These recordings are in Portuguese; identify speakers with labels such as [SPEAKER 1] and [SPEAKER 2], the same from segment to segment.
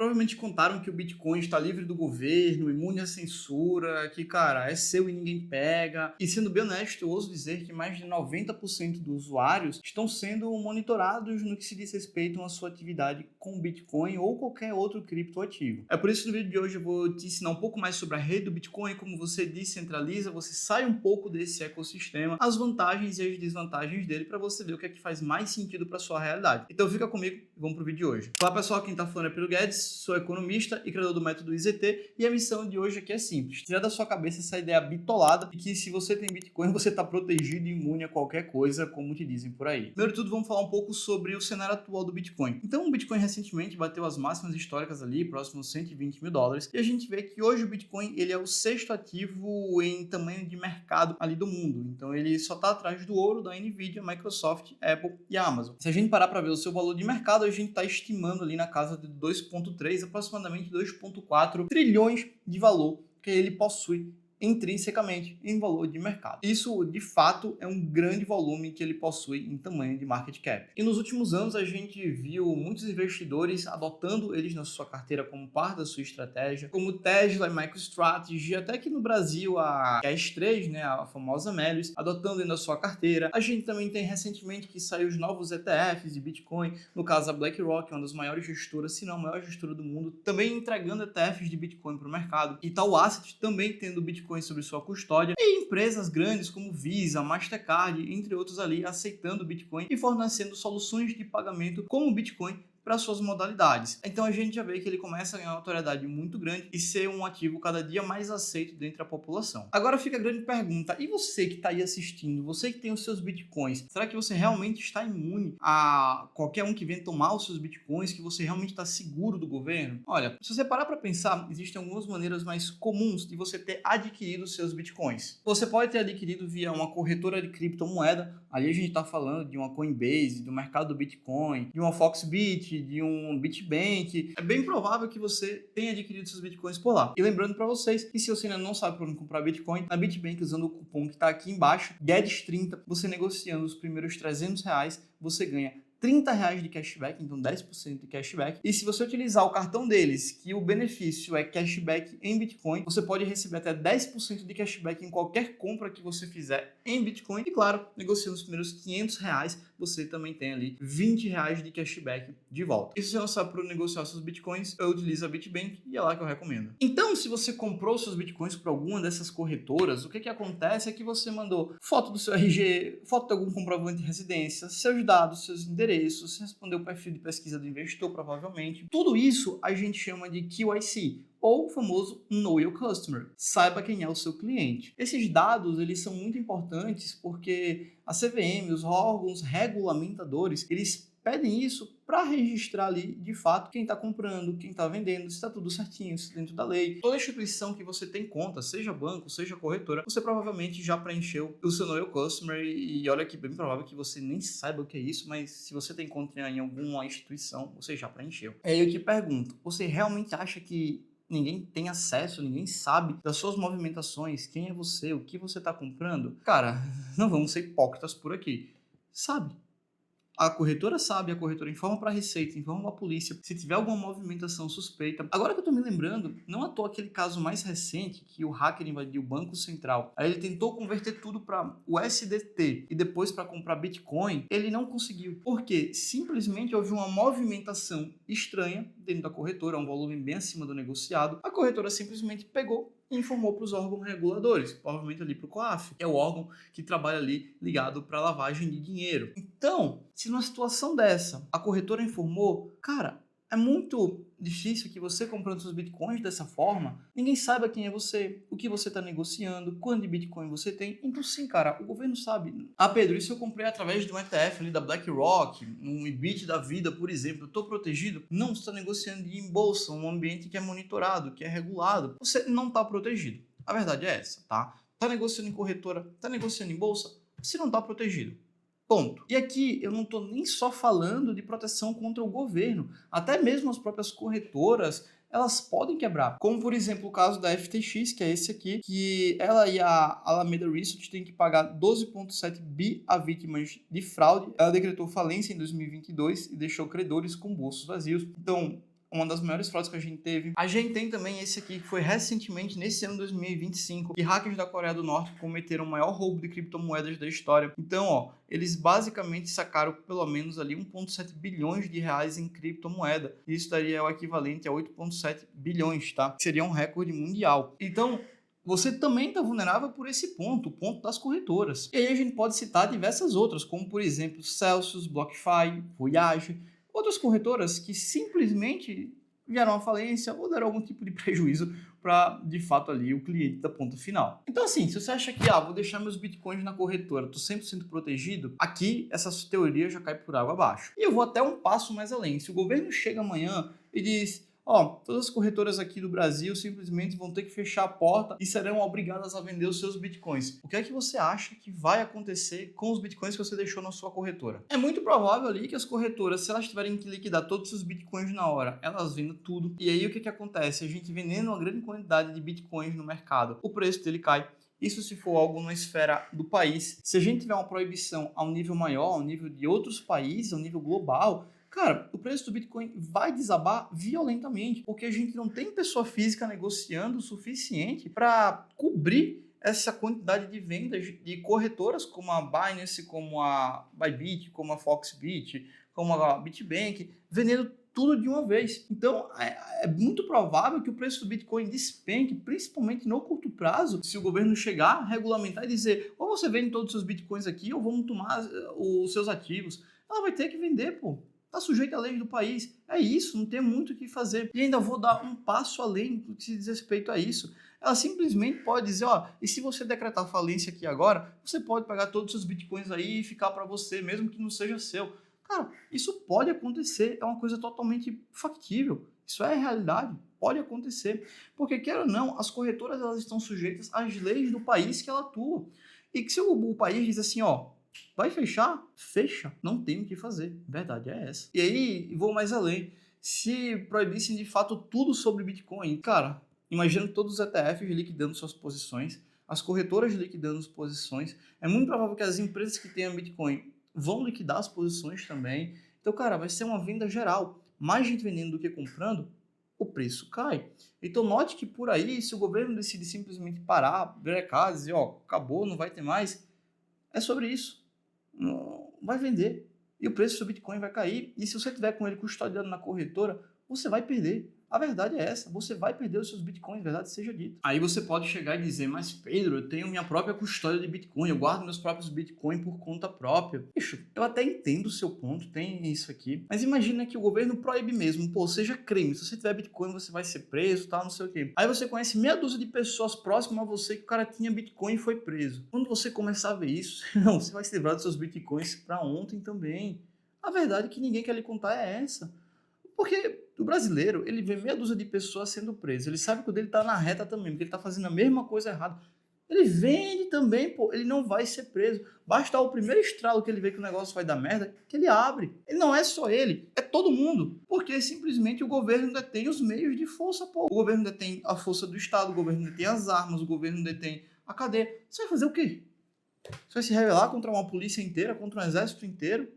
[SPEAKER 1] Provavelmente contaram que o Bitcoin está livre do governo, imune à censura, que, cara, é seu e ninguém pega. E sendo bem honesto, eu ouso dizer que mais de 90% dos usuários estão sendo monitorados no que se diz respeito à sua atividade com Bitcoin ou qualquer outro criptoativo. É por isso que no vídeo de hoje eu vou te ensinar um pouco mais sobre a rede do Bitcoin, como você descentraliza, você sai um pouco desse ecossistema, as vantagens e as desvantagens dele para você ver o que é que faz mais sentido para sua realidade. Então fica comigo e vamos pro vídeo de hoje. Olá pessoal, quem tá falando é Pedro Guedes, sou economista e criador do método IZT e a missão de hoje aqui é simples: tirar da sua cabeça essa ideia bitolada de que se você tem Bitcoin você está protegido e imune a qualquer coisa, como te dizem por aí. Primeiro de tudo, vamos falar um pouco sobre o cenário atual do Bitcoin. Então o Bitcoin recentemente bateu as máximas históricas ali, próximo aos 120 mil dólares, e a gente vê que hoje o Bitcoin ele é o sexto ativo em tamanho de mercado ali do mundo. Então ele só está atrás do ouro, da Nvidia, Microsoft, Apple e Amazon. Se a gente parar para ver o seu valor de mercado, a gente está estimando ali na casa de 2,3, aproximadamente 2,4 trilhões de valor que ele possui intrinsecamente em valor de mercado. Isso, de fato, é um grande volume que ele possui em tamanho de market cap. E nos últimos anos a gente viu muitos investidores adotando eles na sua carteira como parte da sua estratégia, como Tesla e MicroStrategy, até que no Brasil a Cash3, né, a famosa Melius, adotando na sua carteira. A gente também tem recentemente que saiu os novos ETFs de Bitcoin, no caso a BlackRock, uma das maiores gestoras, se não a maior gestora do mundo, também entregando ETFs de Bitcoin para o mercado. E Itaú Asset também tendo Bitcoin sobre sua custódia, e empresas grandes como Visa, Mastercard, entre outros ali, aceitando o Bitcoin e fornecendo soluções de pagamento com o Bitcoin para suas modalidades. Então a gente já vê que ele começa a ganhar uma autoridade muito grande e ser um ativo cada dia mais aceito dentro da população. Agora fica a grande pergunta: e você que está aí assistindo, você que tem os seus bitcoins, será que você realmente está imune a qualquer um que venha tomar os seus bitcoins, que você realmente está seguro do governo? Olha, se você parar para pensar, existem algumas maneiras mais comuns de você ter adquirido os seus bitcoins. Você pode ter adquirido via uma corretora de criptomoeda, ali a gente está falando de uma Coinbase, do mercado do Bitcoin, de uma Foxbit, de um Bitbank. É bem provável que você tenha adquirido seus bitcoins por lá. E lembrando para vocês que se você ainda não sabe por onde comprar Bitcoin, na Bitbank, usando o cupom que está aqui embaixo, GUEDES30, você negociando os primeiros R$300, você ganha R$30 de cashback, então 10% de cashback. E se você utilizar o cartão deles, que o benefício é cashback em Bitcoin, você pode receber até 10% de cashback em qualquer compra que você fizer em Bitcoin. E claro, negociando os primeiros R$500, você também tem ali R$20 de cashback de volta. E se você não sabe por onde negociar seus Bitcoins, eu utilizo a Bitbank e é lá que eu recomendo. Então, se você comprou seus Bitcoins por alguma dessas corretoras, o que acontece é que você mandou foto do seu RG, foto de algum comprovante de residência, seus dados, seus endereços, você respondeu o perfil de pesquisa do investidor, provavelmente. Tudo isso a gente chama de QIC, ou o famoso Know Your Customer. Saiba quem é o seu cliente. Esses dados, eles são muito importantes porque a CVM, os órgãos regulamentadores, eles pedem isso para registrar ali, de fato, quem está comprando, quem está vendendo, se está tudo certinho, se dentro da lei. Toda instituição que você tem conta, seja banco, seja corretora, você provavelmente já preencheu o seu Know Your Customer e olha que bem provável que você nem saiba o que é isso, mas se você tem conta em alguma instituição, você já preencheu. Aí eu te pergunto, você realmente acha que ninguém tem acesso, ninguém sabe das suas movimentações, quem é você, o que você está comprando? Cara, não vamos ser hipócritas por aqui. Sabe? A corretora sabe, a corretora informa para a Receita, informa para a polícia, se tiver alguma movimentação suspeita. Agora que eu tô me lembrando, não à toa aquele caso mais recente que o hacker invadiu o Banco Central, aí ele tentou converter tudo para USDT e depois para comprar Bitcoin, ele não conseguiu. Por quê? Simplesmente houve uma movimentação estranha dentro da corretora, um volume bem acima do negociado. A corretora simplesmente pegou e informou para os órgãos reguladores, provavelmente ali para o COAF, que é o órgão que trabalha ali ligado para lavagem de dinheiro. Então, se numa situação dessa a corretora informou, cara, é muito difícil que você comprando seus bitcoins dessa forma, ninguém saiba quem é você, o que você está negociando, quanto de bitcoin você tem. Então sim, cara, o governo sabe. Ah, Pedro, isso eu comprei através de um ETF ali da BlackRock, um IBIT da vida, por exemplo, eu estou protegido? Não, você está negociando em bolsa, um ambiente que é monitorado, que é regulado. Você não está protegido. A verdade é essa, tá? Está negociando em corretora, está negociando em bolsa, você não está protegido. Ponto. E aqui eu não estou nem só falando de proteção contra o governo, até mesmo as próprias corretoras, elas podem quebrar. Como, por exemplo, o caso da FTX, que é esse aqui, que ela e a Alameda Research têm que pagar 12,7 bi a vítimas de fraude. Ela decretou falência em 2022 e deixou credores com bolsos vazios. Então, uma das maiores fraudes que a gente teve. A gente tem também esse aqui, que foi recentemente, nesse ano de 2025, que hackers da Coreia do Norte cometeram o maior roubo de criptomoedas da história. Então, ó, eles basicamente sacaram pelo menos ali 1,7 bilhões de reais em criptomoeda. Isso daria o equivalente a 8,7 bilhões, tá? Que seria um recorde mundial. Então, você também está vulnerável por esse ponto, o ponto das corretoras. E aí a gente pode citar diversas outras, como por exemplo Celsius, BlockFi, Voyage, outras corretoras que simplesmente vieram à falência ou deram algum tipo de prejuízo para, de fato, ali o cliente da ponta final. Então, assim, se você acha que, vou deixar meus bitcoins na corretora, tô 100% protegido, aqui essa teoria já cai por água abaixo. E eu vou até um passo mais além. Se o governo chega amanhã e diz: todas as corretoras aqui do Brasil simplesmente vão ter que fechar a porta e serão obrigadas a vender os seus bitcoins. O que é que você acha que vai acontecer com os bitcoins que você deixou na sua corretora? É muito provável ali que as corretoras, se elas tiverem que liquidar todos os bitcoins na hora, elas vendam tudo. E aí o que acontece? A gente vendendo uma grande quantidade de bitcoins no mercado, o preço dele cai. Isso se for algo na esfera do país. Se a gente tiver uma proibição a um nível maior, ao nível de outros países, ao nível global, cara, o preço do Bitcoin vai desabar violentamente, porque a gente não tem pessoa física negociando o suficiente para cobrir essa quantidade de vendas de corretoras como a Binance, como a Bybit, como a Foxbit, como a Bitbank, vendendo tudo de uma vez. Então, é muito provável que o preço do Bitcoin despenque, principalmente no curto prazo, se o governo chegar, regulamentar e dizer: ou você vende todos os seus Bitcoins aqui, ou vamos tomar os seus ativos. Ela vai ter que vender, pô. Está sujeito à lei do país. É isso, não tem muito o que fazer. E ainda vou dar um passo além do que se diz respeito a isso. Ela simplesmente pode dizer: e se você decretar falência aqui agora, você pode pegar todos os seus bitcoins aí e ficar para você, mesmo que não seja seu. Cara, isso pode acontecer, é uma coisa totalmente factível. Isso é realidade, pode acontecer. Porque, quer ou não, as corretoras elas estão sujeitas às leis do país que ela atua. E que se o país diz assim, vai fechar? Fecha. Não tem o que fazer. Verdade é essa. E aí, vou mais além. Se proibissem de fato tudo sobre Bitcoin, cara, imagina todos os ETFs liquidando suas posições, as corretoras liquidando as posições. É muito provável que as empresas que tenham Bitcoin vão liquidar as posições também. Então, cara, vai ser uma venda geral. Mais gente vendendo do que comprando, o preço cai. Então, note que por aí, se o governo decide simplesmente parar, brecar, dizer, acabou, não vai ter mais, é sobre isso. Não vai vender. E o preço do Bitcoin vai cair. E se você tiver com ele custodiado na corretora, você vai perder. A verdade é essa, você vai perder os seus Bitcoins, verdade seja dito. Aí você pode chegar e dizer: mas Pedro, eu tenho minha própria custódia de Bitcoin, eu guardo meus próprios Bitcoin por conta própria. Bicho, eu até entendo o seu ponto, tem isso aqui, mas imagina que o governo proíbe mesmo, seja crime, se você tiver Bitcoin você vai ser preso, tal, não sei o quê. Aí você conhece meia dúzia de pessoas próximas a você que o cara tinha Bitcoin e foi preso. Quando você começar a ver isso, não, você vai se livrar dos seus Bitcoins para ontem também. A verdade que ninguém quer lhe contar é essa. Porque o brasileiro, ele vê meia dúzia de pessoas sendo preso. Ele sabe que o dele tá na reta também, porque ele tá fazendo a mesma coisa errada. Ele vende também, ele não vai ser preso. Basta o primeiro estralo que ele vê que o negócio vai dar merda, que ele abre. E não é só ele, é todo mundo. Porque simplesmente o governo detém os meios de força, O governo detém a força do Estado, o governo detém as armas, o governo detém a cadeia. Você vai fazer o quê? Você vai se rebelar contra uma polícia inteira, contra um exército inteiro?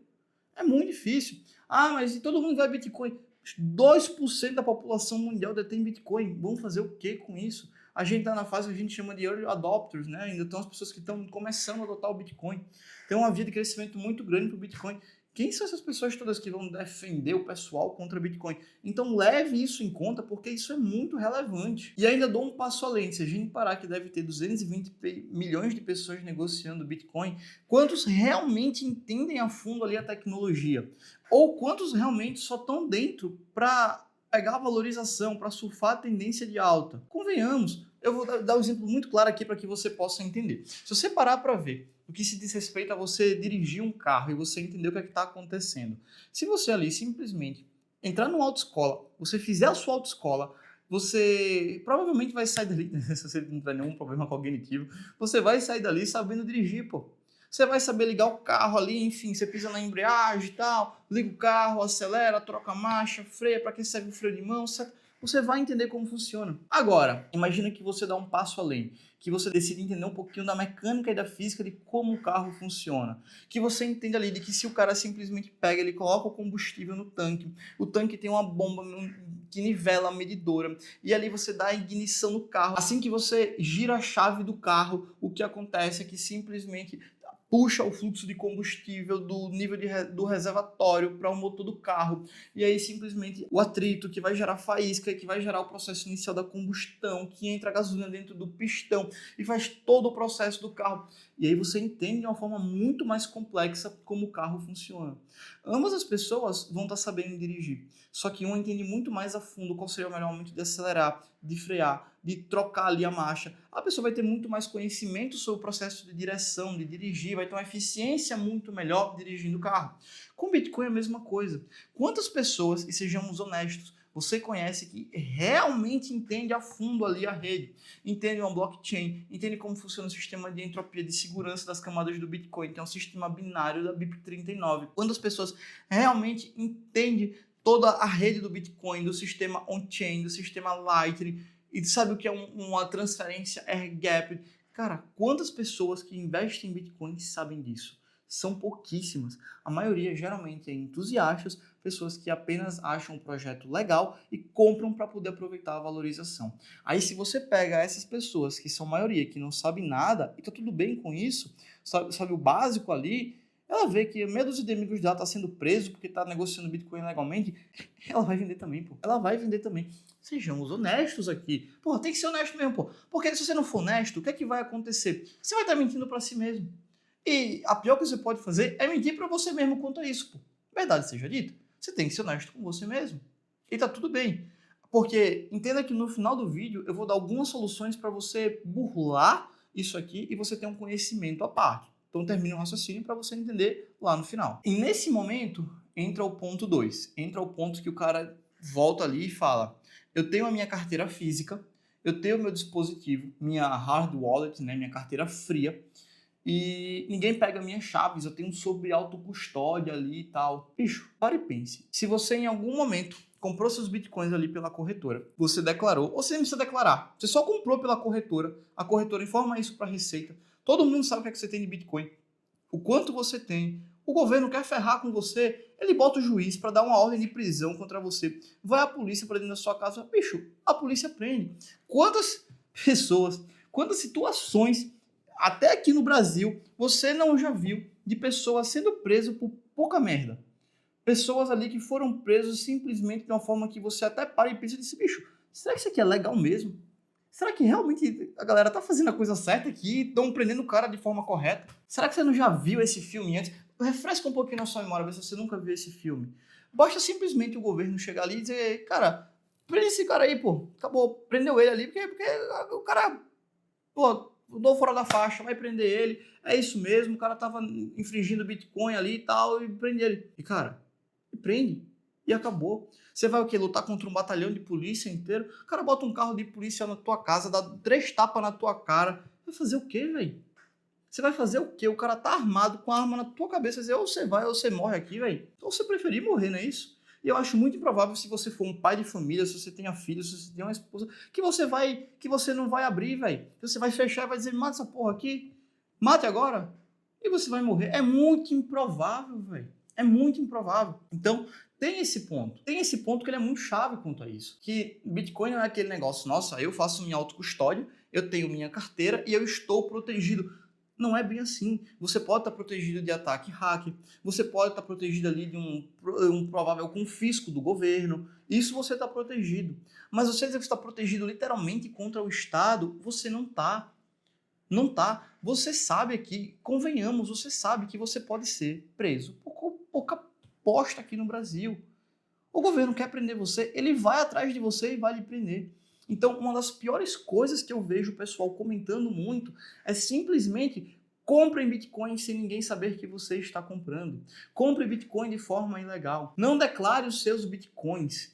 [SPEAKER 1] É muito difícil. Mas todo mundo vai Bitcoin. 2% da população mundial detém Bitcoin. Vamos fazer o que com isso? A gente está na fase que a gente chama de early adopters, né? Ainda estão as pessoas que estão começando a adotar o Bitcoin. Tem uma via de crescimento muito grande para o Bitcoin. Quem são essas pessoas todas que vão defender o pessoal contra Bitcoin? Então leve isso em conta, porque isso é muito relevante. E ainda dou um passo além. Se a gente parar que deve ter 220 milhões de pessoas negociando Bitcoin, quantos realmente entendem a fundo ali a tecnologia? Ou quantos realmente só estão dentro para pegar a valorização, para surfar a tendência de alta? Convenhamos, eu vou dar um exemplo muito claro aqui para que você possa entender. Se você parar para ver o que se diz respeito a você dirigir um carro e você entender o que é que está acontecendo. Se você ali simplesmente entrar numa autoescola, você fizer a sua autoescola, você provavelmente vai sair dali, se você não tiver nenhum problema cognitivo, você vai sair dali sabendo dirigir, Você vai saber ligar o carro ali, enfim, você pisa na embreagem e tal, liga o carro, acelera, troca a marcha, freia, para que serve o freio de mão, certo? você vai entender como funciona. Agora, imagina que você dá um passo além, que você decide entender um pouquinho da mecânica e da física de como o carro funciona, que você entende ali de que se o cara simplesmente pega, ele coloca o combustível no tanque, o tanque tem uma bomba que nivela a medidora, e ali você dá a ignição no carro. Assim que você gira a chave do carro, o que acontece é que simplesmente puxa o fluxo de combustível do nível do reservatório para o motor do carro. E aí simplesmente o atrito que vai gerar faísca, que vai gerar o processo inicial da combustão, que entra a gasolina dentro do pistão e faz todo o processo do carro. E aí você entende de uma forma muito mais complexa como o carro funciona. Ambas as pessoas vão estar sabendo dirigir, só que um entende muito mais a fundo qual seria o melhor momento de acelerar, de frear, de trocar ali a marcha. A pessoa vai ter muito mais conhecimento sobre o processo de direção, de dirigir, vai ter uma eficiência muito melhor dirigindo o carro. Com o Bitcoin é a mesma coisa. Quantas pessoas, e sejamos honestos, você conhece que realmente entende a fundo ali a rede, entende uma blockchain, entende como funciona o sistema de entropia de segurança das camadas do Bitcoin, que é um sistema binário da BIP39. Quantas pessoas realmente entendem toda a rede do Bitcoin, do sistema on-chain, do sistema Lightning, e sabe o que é uma transferência air-gap? Cara, quantas pessoas que investem em Bitcoin sabem disso? São pouquíssimas. A maioria geralmente é entusiastas, pessoas que apenas acham um projeto legal e compram para poder aproveitar a valorização. Aí se você pega essas pessoas, que são a maioria, que não sabem nada, e tá tudo bem com isso, sabe o básico ali, ela vê que meia dúzia de amigos dela tá sendo preso porque tá negociando Bitcoin legalmente, ela vai vender também, pô. Ela vai vender também. Sejamos honestos aqui. Porra, tem que ser honesto mesmo, pô. Porque se você não for honesto, o que é que vai acontecer? Você vai estar mentindo para si mesmo. E a pior que você pode fazer é mentir para você mesmo quanto a isso, pô. Verdade seja dita, você tem que ser honesto com você mesmo. E tá tudo bem. Porque entenda que no final do vídeo eu vou dar algumas soluções para você burlar isso aqui e você ter um conhecimento à parte. Então termine o raciocínio para você entender lá no final. E nesse momento entra o ponto 2. Entra o ponto que o cara volta ali e fala: eu tenho a minha carteira física, eu tenho o meu dispositivo, minha hard wallet, né, minha carteira fria, e ninguém pega minhas chaves, eu tenho sobre autocustódia ali e tal. Bicho, pare e pense. Se você em algum momento comprou seus bitcoins ali pela corretora, você declarou, ou você nem precisa declarar, você só comprou pela corretora, a corretora informa isso para a Receita, todo mundo sabe o que é que você tem de bitcoin, o quanto você tem, o governo quer ferrar com você, ele bota o juiz para dar uma ordem de prisão contra você, vai a polícia para dentro da sua casa, bicho, a polícia prende. Quantas pessoas, quantas situações, até aqui no Brasil, você não já viu de pessoas sendo presas por pouca merda? Pessoas ali que foram presas simplesmente de uma forma que você até para e pensa e diz, bicho, será que isso aqui é legal mesmo? Será que realmente a galera tá fazendo a coisa certa aqui? Estão prendendo o cara de forma correta? Será que você não já viu esse filme antes? Refresca um pouquinho na sua memória, ver se você nunca viu esse filme. Basta simplesmente o governo chegar ali e dizer, cara, prende esse cara aí, pô. Acabou, prendeu ele ali, porque o cara, pô, mudou fora da faixa, vai prender ele. É isso mesmo, o cara tava infringindo Bitcoin ali e tal, e prende ele. E, cara, prende. E acabou. Você vai o quê? Lutar contra um batalhão de polícia inteiro? O cara bota um carro de polícia na tua casa, dá 3 tapas na tua cara. Vai fazer o quê, velho? Você vai fazer o quê? O cara tá armado com a arma na tua cabeça. Dizer, ou você vai ou você morre aqui, velho. Então você preferir morrer, não é isso? E eu acho muito improvável, se você for um pai de família, se você tenha filhos, se você tem uma esposa, que você não vai abrir, velho. Você vai fechar e vai dizer, mata essa porra aqui. Mate agora. E você vai morrer. É muito improvável, velho. É muito improvável. Então, tem esse ponto. Tem esse ponto que ele é muito chave quanto a isso. Que Bitcoin não é aquele negócio, nossa, eu faço minha autocustódia, eu tenho minha carteira e eu estou protegido. Não é bem assim. Você pode estar protegido de ataque hacker, você pode estar protegido ali de um provável confisco do governo. Isso você está protegido. Mas você dizer que está protegido literalmente contra o Estado, você não está. Não tá. Você sabe aqui, convenhamos, você sabe que você pode ser preso por pouca posta aqui no Brasil. O governo quer prender você, ele vai atrás de você e vai lhe prender. Então, uma das piores coisas que eu vejo o pessoal comentando muito é simplesmente compre Bitcoin sem ninguém saber que você está comprando. Compre Bitcoin de forma ilegal. Não declare os seus Bitcoins.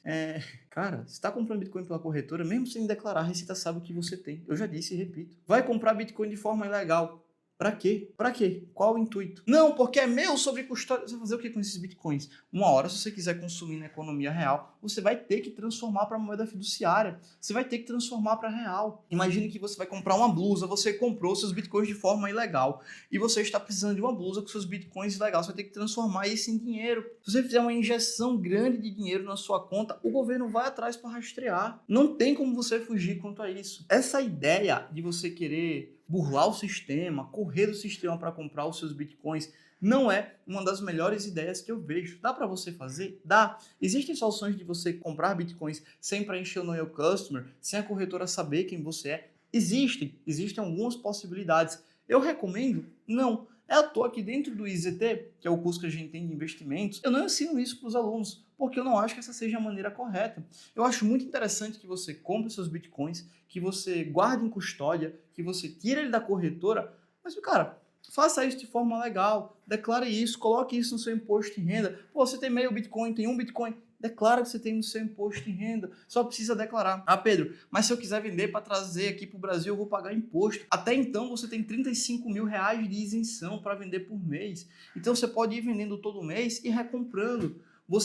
[SPEAKER 1] Cara, você está comprando Bitcoin pela corretora, mesmo sem declarar, a Receita sabe o que você tem. Eu já disse e repito. Vai comprar Bitcoin de forma ilegal. Pra quê? Pra quê? Qual o intuito? Não, porque é meu sobre custódia. Você vai fazer o que com esses bitcoins? Uma hora, se você quiser consumir na economia real, você vai ter que transformar para moeda fiduciária. Você vai ter que transformar para real. Imagine que você vai comprar uma blusa, você comprou seus bitcoins de forma ilegal e você está precisando de uma blusa com seus bitcoins ilegais. Você vai ter que transformar isso em dinheiro. Se você fizer uma injeção grande de dinheiro na sua conta, o governo vai atrás para rastrear. Não tem como você fugir quanto a isso. Essa ideia de você querer burlar o sistema, correr do sistema para comprar os seus bitcoins, não é uma das melhores ideias que eu vejo. Dá para você fazer? Dá. Existem soluções de você comprar bitcoins sem preencher o Know Your Customer, sem a corretora saber quem você é? Existem algumas possibilidades. Eu recomendo? Não. É à toa que dentro do IZT, que é o curso que a gente tem de investimentos, eu não ensino isso para os alunos, porque eu não acho que essa seja a maneira correta. Eu acho muito interessante que você compre seus bitcoins, que você guarde em custódia, que você tire ele da corretora, mas, cara, faça isso de forma legal, declare isso, coloque isso no seu imposto de renda. Pô, você tem meio bitcoin, tem um bitcoin, declara que você tem no seu imposto de renda, só precisa declarar. Ah, Pedro, mas se eu quiser vender para trazer aqui para o Brasil, eu vou pagar imposto. Até então, você tem R$ 35 mil de isenção para vender por mês. Então, você pode ir vendendo todo mês e recomprando. O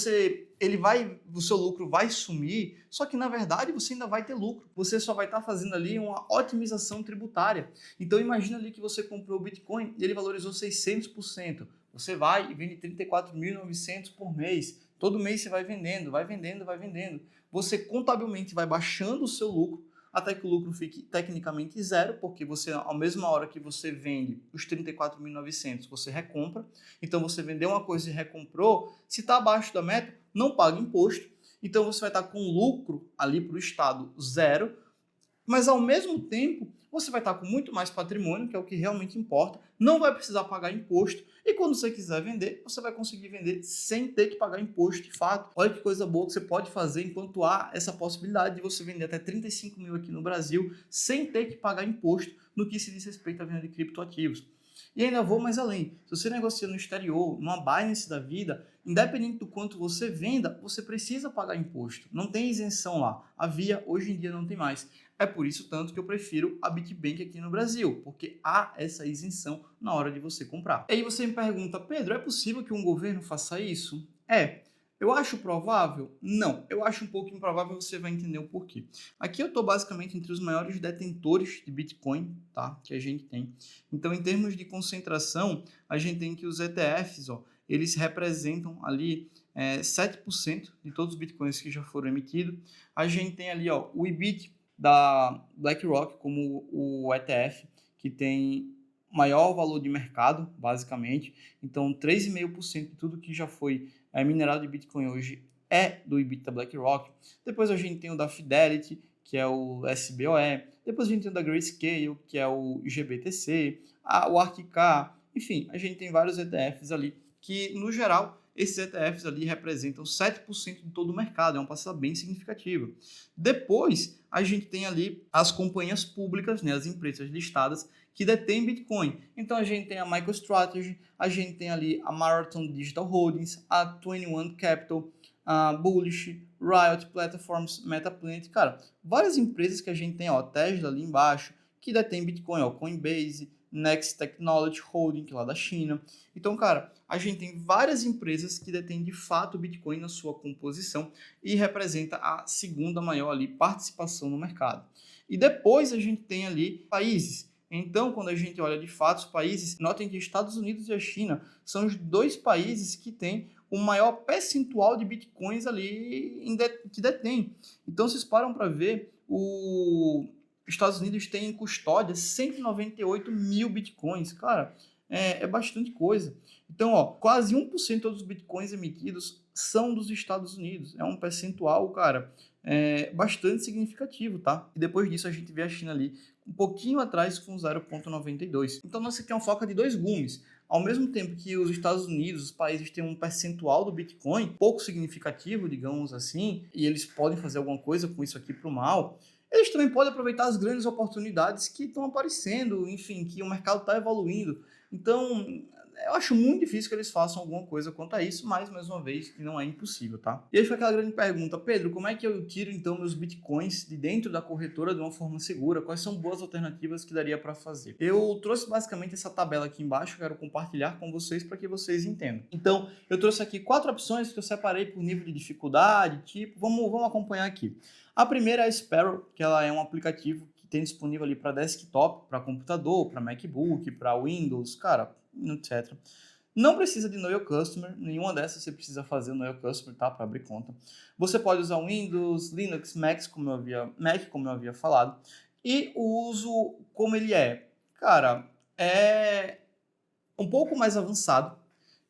[SPEAKER 1] seu lucro vai sumir, só que na verdade você ainda vai ter lucro. Você só vai estar fazendo ali uma otimização tributária. Então imagina ali que você comprou o Bitcoin e ele valorizou 600%. Você vai e vende 34.900 por mês. Todo mês você vai vendendo, vai vendendo, vai vendendo. Você contabilmente vai baixando o seu lucro até que o lucro fique tecnicamente zero, porque você, à mesma hora que você vende os 34.900, você recompra. Então, você vendeu uma coisa e recomprou, se está abaixo da meta, não paga imposto. Então, você vai estar com lucro ali para o Estado zero, mas ao mesmo tempo, você vai estar com muito mais patrimônio, que é o que realmente importa, não vai precisar pagar imposto, e quando você quiser vender, você vai conseguir vender sem ter que pagar imposto de fato. Olha que coisa boa que você pode fazer enquanto há essa possibilidade de você vender até 35 mil aqui no Brasil, sem ter que pagar imposto no que se diz respeito à venda de criptoativos. E ainda vou mais além. Se você negocia no exterior, numa Binance da vida, independente do quanto você venda, você precisa pagar imposto. Não tem isenção lá. Havia, hoje em dia não tem mais. É por isso tanto que eu prefiro a Bitbank aqui no Brasil, porque há essa isenção na hora de você comprar. E aí você me pergunta, Pedro, é possível que um governo faça isso? Eu acho provável? Não. Eu acho um pouco improvável, você vai entender o porquê. Aqui eu estou basicamente entre os maiores detentores de Bitcoin, tá? Que a gente tem. Então, em termos de concentração, a gente tem que os ETFs, eles representam ali 7% de todos os Bitcoins que já foram emitidos. A gente tem ali o IBIT da BlackRock como o ETF, que tem maior valor de mercado, basicamente. Então, 3,5% de tudo que já foi minerado de Bitcoin hoje é do IBIT da BlackRock. Depois a gente tem o da Fidelity, que é o SBOE. Depois a gente tem o da Grayscale, que é o GBTC, o ARKK. Enfim, a gente tem vários ETFs ali que, no geral, esses ETFs ali representam 7% de todo o mercado, é uma parcela bem significativa. Depois, a gente tem ali as companhias públicas, né, as empresas listadas, que detêm Bitcoin. Então, a gente tem a MicroStrategy, a gente tem ali a Marathon Digital Holdings, a 21 Capital, a Bullish, Riot Platforms, Metaplanet. Cara, várias empresas que a gente tem, Tesla ali embaixo, que detém Bitcoin, Coinbase, Next Technology Holding, que é lá da China. Então, cara, a gente tem várias empresas que detêm de fato o Bitcoin na sua composição e representa a segunda maior ali participação no mercado. E depois a gente tem ali países. Então, quando a gente olha de fato os países, notem que Estados Unidos e a China são os dois países que têm o maior percentual de Bitcoins ali que detém. Então, vocês param para ver, os Estados Unidos tem em custódia 198 mil Bitcoins. Cara, é bastante coisa. Então, quase 1% dos Bitcoins emitidos são dos Estados Unidos. É um percentual, cara, bastante significativo, tá? E depois disso a gente vê a China ali um pouquinho atrás com 0,92. Então, nós aqui é uma faca de dois gumes. Ao mesmo tempo que os Estados Unidos, os países têm um percentual do Bitcoin pouco significativo, digamos assim, e eles podem fazer alguma coisa com isso aqui para o mal, eles também podem aproveitar as grandes oportunidades que estão aparecendo, enfim, que o mercado está evoluindo. Então, eu acho muito difícil que eles façam alguma coisa quanto a isso, mas, mais uma vez, não é impossível, tá? E aí fica aquela grande pergunta, Pedro, como é que eu tiro, então, meus bitcoins de dentro da corretora de uma forma segura? Quais são boas alternativas que daria para fazer? Eu trouxe basicamente essa tabela aqui embaixo, quero compartilhar com vocês para que vocês entendam. Então, eu trouxe aqui 4 opções que eu separei por nível de dificuldade, tipo, vamos acompanhar aqui. A primeira é a Sparrow, que ela é um aplicativo que tem disponível ali para desktop, para computador, para MacBook, para Windows, cara, etc. Não precisa de Know Your Customer, nenhuma dessas você precisa fazer o Know Your Customer, tá, para abrir conta. Você pode usar Windows, Linux, Mac, como eu havia falado. E o uso, como ele é? Cara, é um pouco mais avançado.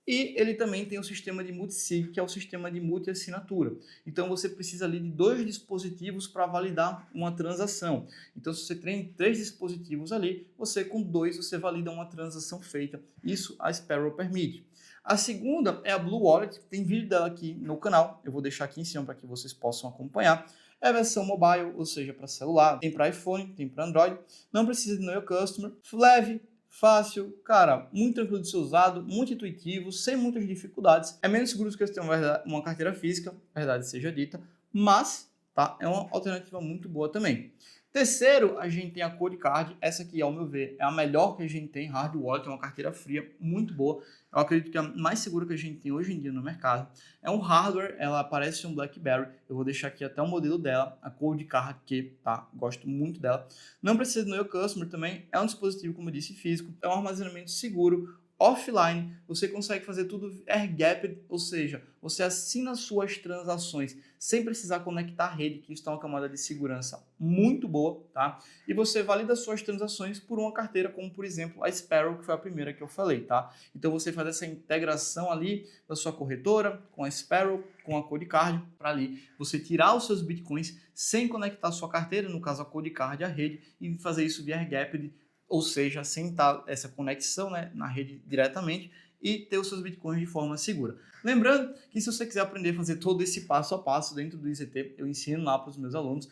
[SPEAKER 1] E ele também tem o sistema de multisig, que é o sistema de multi-assinatura. Então, você precisa ali de 2 dispositivos para validar uma transação. Então, se você tem 3 dispositivos ali, você com 2 você valida uma transação feita. Isso a Sparrow permite. A segunda é a Blue Wallet, tem vídeo dela aqui no canal, eu vou deixar aqui em cima para que vocês possam acompanhar. É a versão mobile, ou seja, para celular, tem para iPhone, tem para Android, não precisa de Know Your Customer, leve, fácil, cara, muito tranquilo de ser usado, muito intuitivo, sem muitas dificuldades. É menos seguro do que você ter uma carteira física, verdade seja dita, mas tá, é uma alternativa muito boa também. Terceiro, a gente tem a Coldcard. Essa aqui, ao meu ver, é a melhor que a gente tem, hard wallet, é uma carteira fria, muito boa. Eu acredito que é a mais segura que a gente tem hoje em dia no mercado. É um hardware, ela parece um BlackBerry. Eu vou deixar aqui até o modelo dela, a Coldcard, que tá, gosto muito dela. Não precisa do Know Your Customer também, é um dispositivo, como eu disse, físico, é um armazenamento seguro, offline, você consegue fazer tudo air-gapped, ou seja, você assina suas transações sem precisar conectar a rede, que está uma camada de segurança muito boa, tá? E você valida suas transações por uma carteira, como por exemplo a Sparrow, que foi a primeira que eu falei, tá? Então você faz essa integração ali da sua corretora com a Sparrow, com a Coldcard, para ali você tirar os seus bitcoins sem conectar a sua carteira, no caso a Coldcard à rede, e fazer isso via air-gapped, ou seja, sem estar essa conexão, né, na rede diretamente e ter os seus bitcoins de forma segura. Lembrando que se você quiser aprender a fazer todo esse passo a passo dentro do IZT, eu ensino lá para os meus alunos.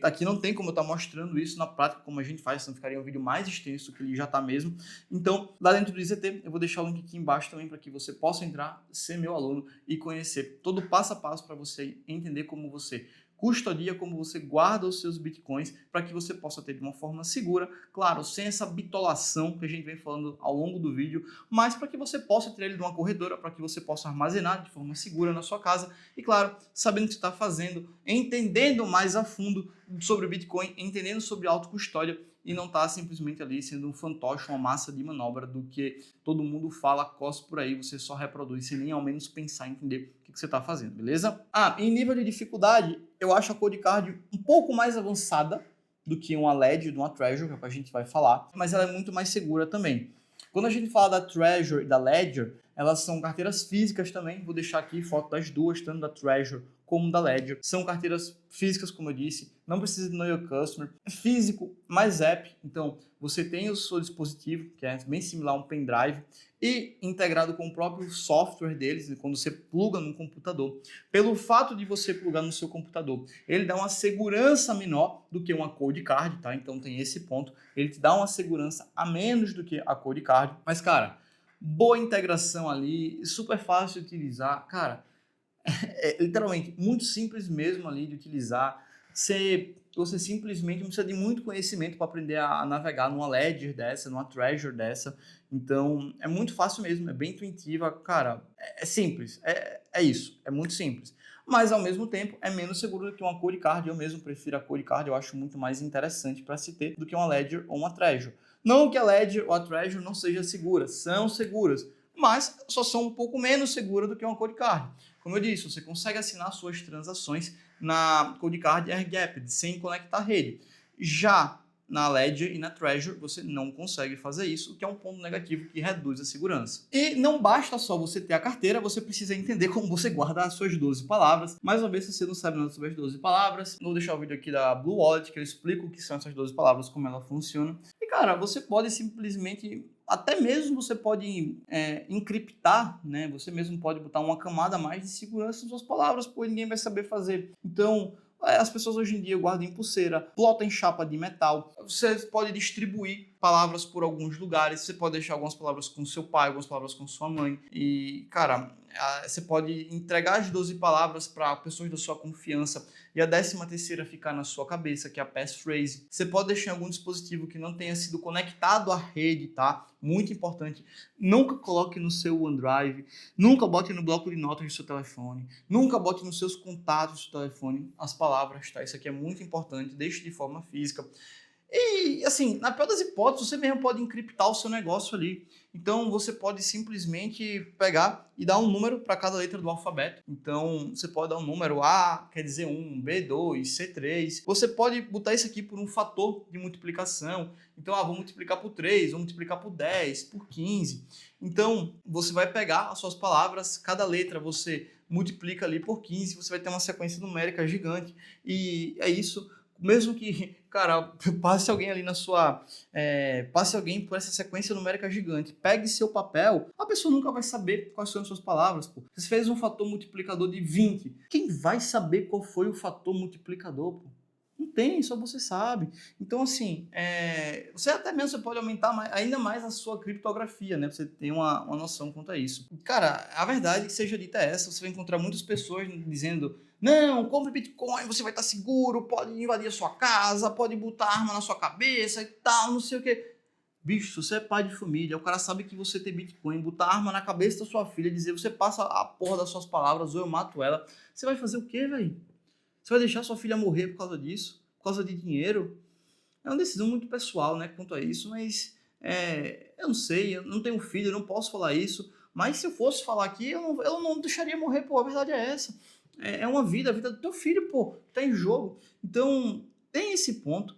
[SPEAKER 1] Aqui não tem como eu estar mostrando isso na prática, como a gente faz, senão ficaria um vídeo mais extenso que ele já está mesmo. Então, lá dentro do IZT, eu vou deixar o link aqui embaixo também para que você possa entrar, ser meu aluno e conhecer todo o passo a passo para você entender como você custodia, como você guarda os seus bitcoins para que você possa ter de uma forma segura, claro, sem essa bitolação que a gente vem falando ao longo do vídeo, mas para que você possa ter ele de uma corretora, para que você possa armazenar de forma segura na sua casa e, claro, sabendo o que está fazendo, entendendo mais a fundo sobre o Bitcoin, entendendo sobre autocustódia e não tá simplesmente ali sendo um fantoche, uma massa de manobra do que todo mundo fala, cospe por aí, você só reproduz sem nem ao menos pensar em entender o que você está fazendo, beleza? Em nível de dificuldade, eu acho a Coldcard um pouco mais avançada do que uma Ledger, de uma Treasure, que é o que a gente vai falar, mas ela é muito mais segura também. Quando a gente fala da Treasure e da Ledger, elas são carteiras físicas também, vou deixar aqui foto das duas, tanto da Treasure como da Ledger. São carteiras físicas, como eu disse, não precisa de Know Your Customer, físico mais app, então você tem o seu dispositivo, que é bem similar a um pendrive, e integrado com o próprio software deles, quando você pluga no computador. Pelo fato de você plugar no seu computador, ele dá uma segurança menor do que uma Coldcard, tá? Então tem esse ponto, ele te dá uma segurança a menos do que a Coldcard, mas cara, boa integração ali, super fácil de utilizar, cara, é literalmente muito simples mesmo ali de utilizar. Você simplesmente não precisa de muito conhecimento para aprender a navegar numa Ledger dessa, numa Treasure dessa. Então, é muito fácil mesmo, é bem intuitiva. Cara, é simples, é isso, é muito simples. Mas, ao mesmo tempo, é menos seguro do que uma Coldcard. Eu mesmo prefiro a Coldcard, eu acho muito mais interessante para se ter do que uma Ledger ou uma Treasure. Não que a Ledger ou a Treasure não seja segura, são seguras, mas só são um pouco menos seguras do que uma Coldcard. Como eu disse, você consegue assinar suas transações na Coldcard air-gapped, sem conectar a rede. Já na Ledger e na Treasure, você não consegue fazer isso, o que é um ponto negativo que reduz a segurança. E não basta só você ter a carteira, você precisa entender como você guarda as suas 12 palavras. Mais uma vez, se você não sabe nada sobre as 12 palavras, vou deixar o vídeo aqui da Blue Wallet, que eu explico o que são essas 12 palavras, como ela funciona. E, cara, você pode simplesmente... Até mesmo você pode encriptar, né? Você mesmo pode botar uma camada a mais de segurança nas suas palavras, pois ninguém vai saber fazer. Então, as pessoas hoje em dia guardam em pulseira, plotam em chapa de metal. Você pode distribuir palavras por alguns lugares, você pode deixar algumas palavras com seu pai, algumas palavras com sua mãe. E, cara, você pode entregar as 12 palavras para pessoas da sua confiança e a 13ª ficar na sua cabeça, que é a passphrase. Você pode deixar em algum dispositivo que não tenha sido conectado à rede, tá? Muito importante. Nunca coloque no seu OneDrive, nunca bote no bloco de notas do seu telefone, nunca bote nos seus contatos do seu telefone as palavras, tá? Isso aqui é muito importante, deixe de forma física. E, assim, na pior das hipóteses, você mesmo pode encriptar o seu negócio ali. Então, você pode simplesmente pegar e dar um número para cada letra do alfabeto. Então, você pode dar um número A, quer dizer 1, B2, C3. Você pode botar isso aqui por um fator de multiplicação. Então, vou multiplicar por 3, vou multiplicar por 10, por 15. Então, você vai pegar as suas palavras, cada letra você multiplica ali por 15, você vai ter uma sequência numérica gigante. E é isso. Mesmo que, cara, passe alguém ali na sua... passe alguém por essa sequência numérica gigante, pegue seu papel, a pessoa nunca vai saber quais são as suas palavras, pô. Você fez um fator multiplicador de 20. Quem vai saber qual foi o fator multiplicador, pô? Não tem, só você sabe. Então, assim, você até mesmo você pode aumentar ainda mais a sua criptografia, né? Pra você ter uma noção quanto a isso. Cara, a verdade que seja dita é essa, você vai encontrar muitas pessoas dizendo: não, compre Bitcoin, você vai estar seguro, pode invadir a sua casa, pode botar arma na sua cabeça e tal, não sei o quê. Bicho, se você é pai de família, o cara sabe que você tem Bitcoin, botar arma na cabeça da sua filha, dizer: você passa a porra das suas palavras ou eu mato ela. Você vai fazer o quê, velho? Você vai deixar sua filha morrer por causa disso? Por causa de dinheiro? É uma decisão muito pessoal, né, quanto a isso, mas eu não sei, eu não tenho filho, eu não posso falar isso, mas se eu fosse falar aqui, eu não deixaria morrer, pô, a verdade é essa. É uma vida, a vida do teu filho, pô, tá em jogo. Então, tem esse ponto.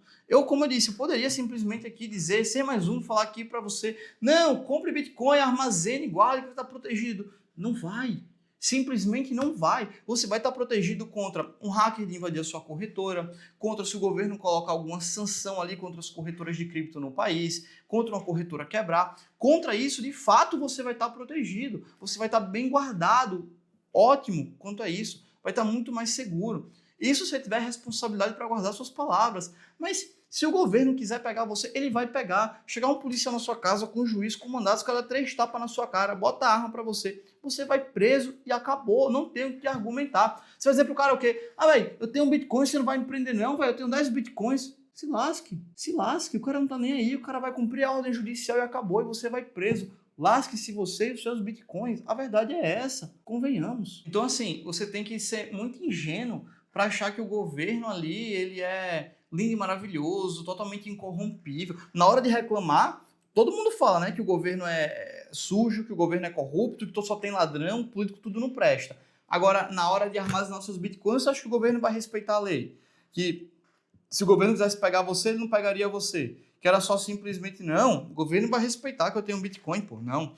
[SPEAKER 1] Como eu disse, eu poderia simplesmente aqui dizer, ser mais um, falar aqui para você: não, compre Bitcoin, armazene, guarde, que tá protegido. Não vai. Simplesmente não vai. Você vai estar protegido contra um hacker de invadir a sua corretora, contra se o governo colocar alguma sanção ali contra as corretoras de cripto no país, contra uma corretora quebrar. Contra isso, de fato, você vai estar protegido. Você vai estar bem guardado. Ótimo quanto a isso. Vai estar muito mais seguro. Isso se você tiver responsabilidade para guardar suas palavras. Mas se o governo quiser pegar você, ele vai pegar. Chegar um policial na sua casa com um juiz, com mandados, cada 3 tapas na sua cara, bota a arma para você. Você vai preso e acabou. Não tem o que argumentar. Você vai dizer pro cara o quê? Velho, eu tenho um Bitcoin, você não vai me prender não, velho. Eu tenho 10 Bitcoins. Se lasque. Se lasque. O cara não tá nem aí. O cara vai cumprir a ordem judicial e acabou. E você vai preso. Lasque-se você e os seus Bitcoins. A verdade é essa. Convenhamos. Então, assim, você tem que ser muito ingênuo para achar que o governo ali, ele é lindo e maravilhoso, totalmente incorrompível. Na hora de reclamar, todo mundo fala, né, que o governo é sujo, que o governo é corrupto, que só tem ladrão, político, tudo não presta. Agora, na hora de armazenar seus Bitcoins, você acha que o governo vai respeitar a lei? Que se o governo quisesse pegar você, ele não pegaria você. Que era só simplesmente: não, o governo vai respeitar que eu tenho um Bitcoin, pô. Não,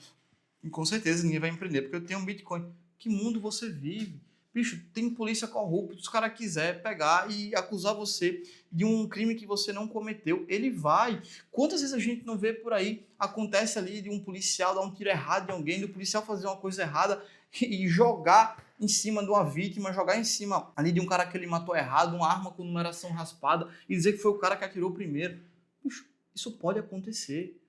[SPEAKER 1] e com certeza ninguém vai empreender porque eu tenho um Bitcoin. Que mundo você vive? Bicho, tem polícia corrupta, se os caras quiserem pegar e acusar você de um crime que você não cometeu, ele vai. Quantas vezes a gente não vê por aí, acontece ali de um policial dar um tiro errado em alguém, do policial fazer uma coisa errada e jogar em cima de uma vítima, jogar em cima ali de um cara que ele matou errado, uma arma com numeração raspada e dizer que foi o cara que atirou primeiro. Bicho, isso pode acontecer.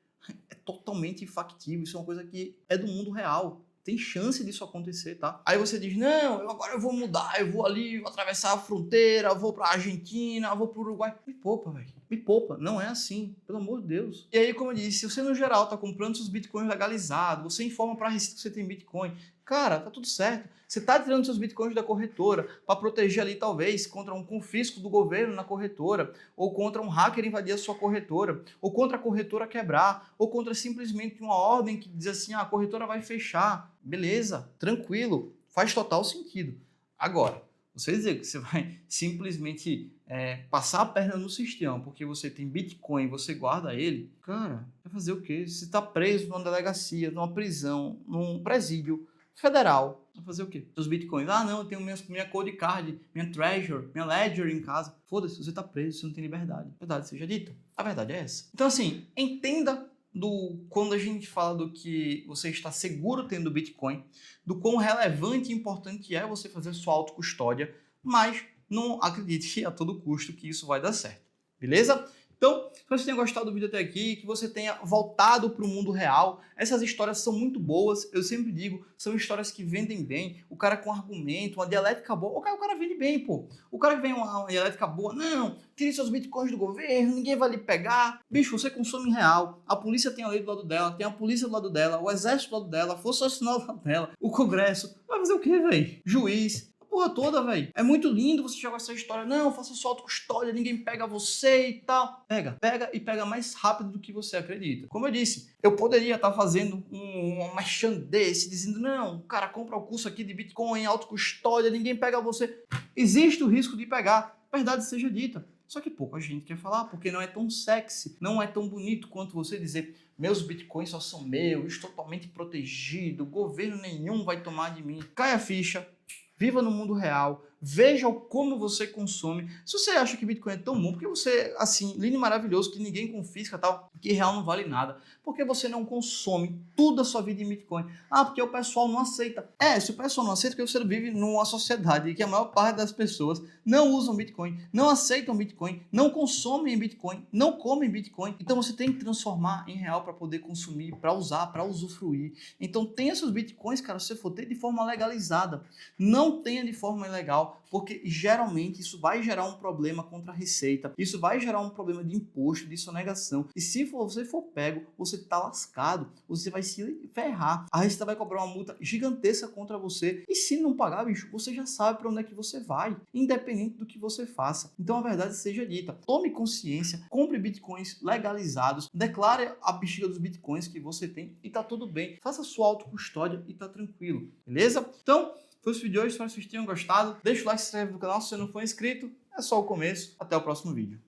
[SPEAKER 1] É totalmente factível, isso é uma coisa que é do mundo real. Tem chance disso acontecer, tá? Aí você diz: não, agora eu vou mudar, eu vou ali, vou atravessar a fronteira, vou pra Argentina, vou pro Uruguai. Me poupa, velho. Me poupa. Não é assim, pelo amor de Deus. E aí, como eu disse, se você no geral tá comprando seus Bitcoins legalizados, você informa pra Receita que você tem Bitcoin, cara, tá tudo certo. Você tá tirando seus Bitcoins da corretora para proteger ali, talvez, contra um confisco do governo na corretora, ou contra um hacker invadir a sua corretora, ou contra a corretora quebrar, ou contra simplesmente uma ordem que diz assim: a corretora vai fechar. Beleza, tranquilo, faz total sentido. Agora, você dizer que você vai simplesmente passar a perna no sistema porque você tem Bitcoin e você guarda ele, cara, vai fazer o quê? Você está preso numa delegacia, numa prisão, num presídio federal, vai fazer o quê? Seus Bitcoins: não, eu tenho minha code card, minha treasure, minha ledger em casa. Foda-se, você está preso, você não tem liberdade. Verdade seja dita, a verdade é essa. Então, assim, entenda quando a gente fala do que você está seguro tendo Bitcoin, do quão relevante e importante é você fazer sua autocustódia, mas não acredite a todo custo que isso vai dar certo, beleza? Então, espero que você tenha gostado do vídeo até aqui, que você tenha voltado para o mundo real. Essas histórias são muito boas, eu sempre digo, são histórias que vendem bem. O cara com argumento, uma dialética boa, o cara vende bem, pô. O cara que vem uma dialética boa, não, tire seus bitcoins do governo, ninguém vai lhe pegar. Bicho, você consome em real, a polícia tem a lei do lado dela, tem a polícia do lado dela, o exército do lado dela, a força nacional do lado dela, o congresso. Vai fazer o quê, velho? Juiz. Porra toda, velho. É muito lindo você jogar essa história. Não, faça sua autocustódia, ninguém pega você e tal. Pega e pega mais rápido do que você acredita. Como eu disse, eu poderia estar fazendo um merchan desse, dizendo, não, o cara compra o curso aqui de Bitcoin, autocustódia, ninguém pega você. Existe o risco de pegar. Verdade seja dita. Só que pouca gente quer falar, porque não é tão sexy, não é tão bonito quanto você dizer, meus bitcoins só são meus, totalmente protegido, governo nenhum vai tomar de mim. Cai a ficha. Viva no mundo real, veja como você consome. Se você acha que Bitcoin é tão bom, porque você, assim, lindo e maravilhoso, que ninguém confisca tal, que real não vale nada, porque você não consome toda a sua vida em Bitcoin? Ah, porque o pessoal não aceita. Se o pessoal não aceita, porque você vive numa sociedade em que a maior parte das pessoas não usam Bitcoin, não aceitam Bitcoin, não consomem Bitcoin, não comem Bitcoin. Então você tem que transformar em real para poder consumir, para usar, para usufruir. Então tenha seus Bitcoins, cara, se você for ter de forma legalizada. Não tenha de forma ilegal, porque geralmente isso vai gerar um problema contra a Receita, isso vai gerar um problema de imposto, de sonegação. E se você for pego, você tá lascado, você vai se ferrar. A Receita vai cobrar uma multa gigantesca contra você. E se não pagar, bicho, você já sabe para onde é que você vai, independente do que você faça. Então a verdade seja dita, tome consciência, compre bitcoins legalizados, declare a bexiga dos bitcoins que você tem e tá tudo bem. Faça sua autocustódia e tá tranquilo, beleza? Então, foi esse vídeo de hoje, espero que vocês tenham gostado. Deixa o like, se inscreve no canal se você não for inscrito. É só o começo. Até o próximo vídeo.